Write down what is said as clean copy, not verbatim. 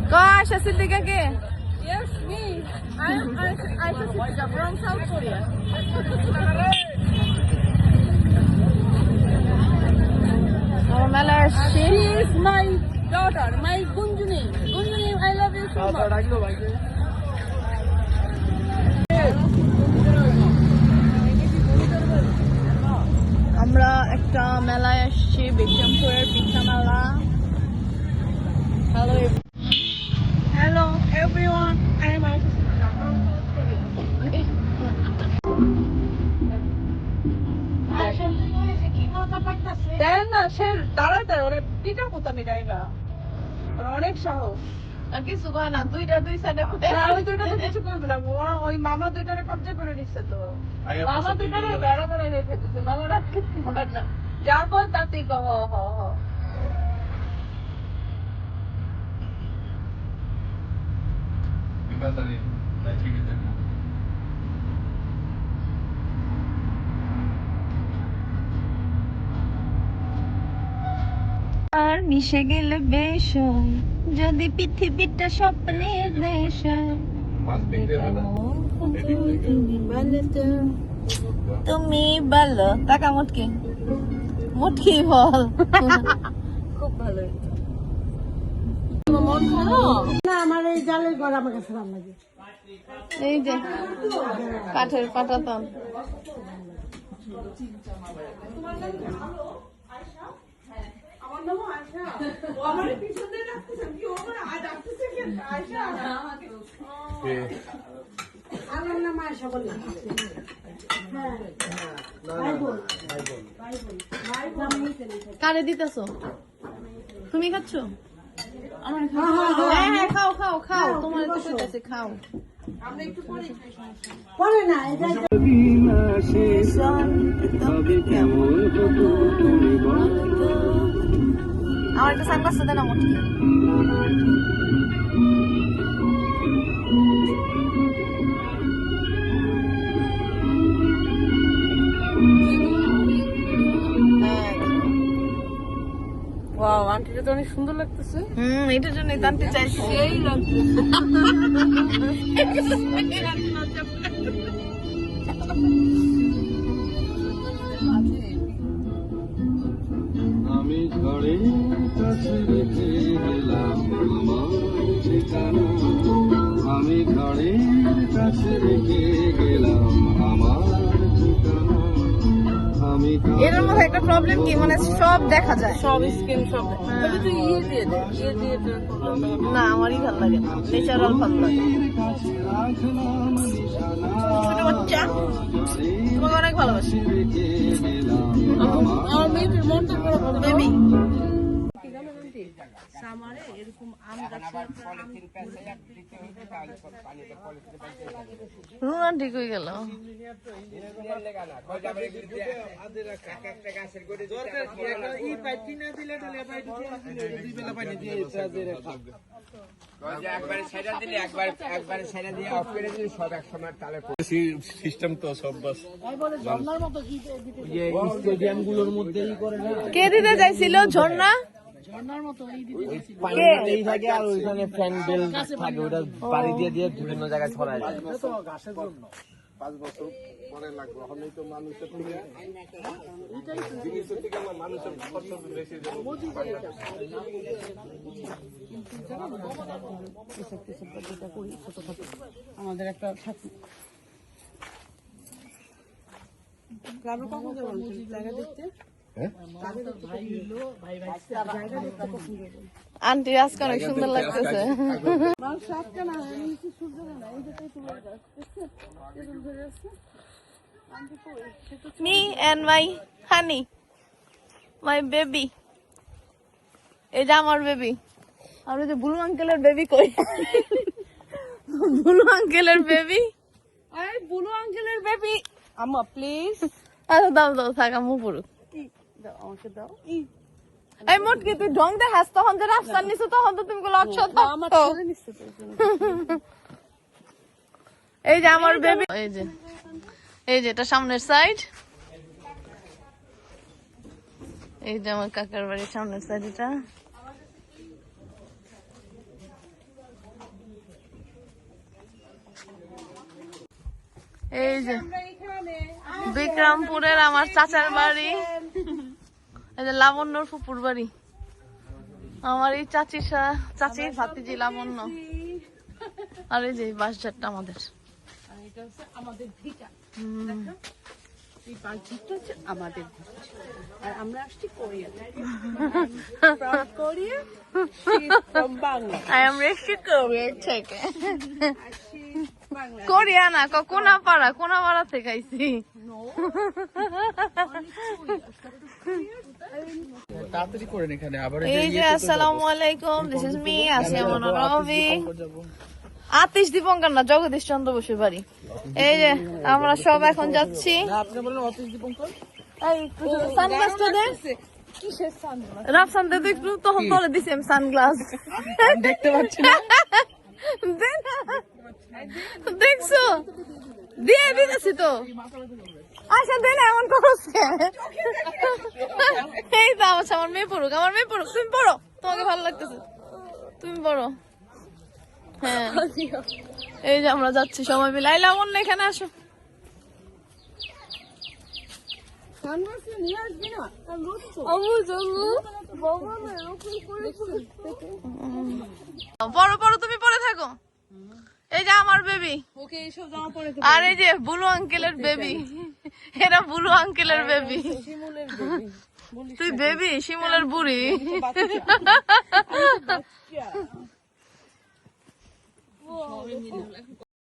Gosh, Siddiqa ke? Yes, me. I'm Siddiqa from South Korea. She is my daughter, my Gunjuni. Gunjuni, I love you so much. আমরা একটা মেলায় আসছি, বিক্রমপুরের পিঠা মেলা। Hello. Hello everyone. I am অনেক সাহস কিছু কয় না, দুই সাইডে ওই দুইটা তো কিছু করবে না, ওই মামা দুইটারে কবজা করে নিচ্ছে তো, মামা দুইটারে বেড়া করে রেখে দিচ্ছে, মামারা কিছু করে না, যার পর তাতেই কহ হ হ। আর মিশে গেলে বেশ যদি পৃথিবীটা স্বপ্নের দেশ, তুমি বলো টাকা মুটকি মুটকি বল। খুব ভালো না, আমার এই জালের ঘর আমার কাছে ভালো লাগে। এই যে কাঠের পাটাতন। কারে দিতেছো? তুমি খাচ্ছ? হ্যাঁ খাও খাও খাও, তোমার তো কইতাছে খাও। আমরা একটু পরে না আমার একটা সানগ্লাস দেন না মোটি। ওয়াও, আন্টিটা তো অনেক সুন্দর লাগতেছে। এটার জন্যই আনতে চাইছি। সেই লাগতেছে। আমি ঘরের কাছে রেখে গেলাম আমার ঠিকানা, আমি ঘরের কাছে রেখে গেলাম আমার ঠিকানা। এর মধ্যে একটা প্রবলেম কি, মানে সব দেখা যায়, সব স্ক্রিন সব না, আমারই ভালো লাগে না, ন্যাচারাল ভালো লাগে। ছোট বাচ্চা তোমাকে অনেক ভালোবাসি, আমার মেয়েদের মনটা বেবি। সামারে এরকম আম রুনা ঠিক হয়ে গেল। সিস্টেম তো সব বাস স্টেডিয়াম গুলোর মধ্যে কে দিতে চাইছিল ঝর্ণা? বিভিন্ন জায়গায় ছড়ায় যায়। 5 বছর পরে লাগবে, হলেই তো মানুষের মানুষের খরচ বেশি। আমাদের একটা গ্রামে কখন যাবো জায়গা দেখতে? আন্টি আজকে অনেক সুন্দর লাগতেছে। Me and my honey, my baby. এটা আমার বেবি, আর ওই যে বুলু আঙ্কেলের বেবি কই? বুলু আঙ্কেলের বেবি, আরে বুলু আঙ্কেলের বেবি আম্মা প্লিজ আচ্ছা দাও দাও, থাক আম্মু পড়ুক। দাও আমাকে দাও। এই মোটকে তুই ঢং দেখাস, তখন যে রাস্তার নিচে তখন তো তুমি গুলো অক্ষত আমার ছেলে নিচ্ছে তো এই জন্য। এই যে আমার বেবি, এই যে এটা সামনের সাইড, এই যে আমার কাকার বাড়ির সামনের সাইড এটা। এই যে বিক্রমপুরের আমার চাচার বাড়ি, এই যে লাবণ্যর ফুপুর বাড়ি, আমার এই চাচির ভাতিজি লাবণ্য। আর এই যে বাসঝাটটা আমাদের। আর এটা হচ্ছে আমাদের ভিটা, এই বালতিটা হচ্ছে আমাদের ভিটা। আর আমরা আসছি কোরিয়া থেকে। From Korea, she's from Bangladesh. I am Rishi Korea থেকে। আর she's Bangladesh. কোরিয়া না, কোনাপাড়া থেকে আইছি। তাড়াতাড়ি করেন এখানে আবার এই যে আসসালামু আলাইকুম, দিস ইজ মি আসিয়া মনোরবি। আতিশ দীপঙ্কর না, জগদীশ চন্দ্র বসুর বাড়ি। এই যে আমরা সব এখন যাচ্ছি। আপনি বলেন অতীশ দীপঙ্কর সানগ্লাসটা দে, কিসের সানগ্লাস রাফসান দে তো একটু, তখন পরে দিছি আমি সানগ্লাস। দেখতে পাচ্ছি না। দে না। দেখছো, দিয়ে দিতেছি তো। আচ্ছা দে না, এমন করছে। এই তো আমার মেয়ে পড়ুক, তুমি পড়ো, তোমাকে ভালো লাগতেছে, তুমি পড়ো। হ্যাঁ, এই যে আমরা যাচ্ছি সবাই মিলে। আইলা অন্য এখানে আসো। পড়ো, তুমি পড়ে থাকো। এই যে আমার বেবি, ওকে এইসব জামা পরে তো আর এই যে বুলু আঙ্কেলের বেবি, এরা বুলু আঙ্কেলের বেবি। শিমুলের বেবি তুই বেবি, শিমুলের বুড়ি। বাচ্চা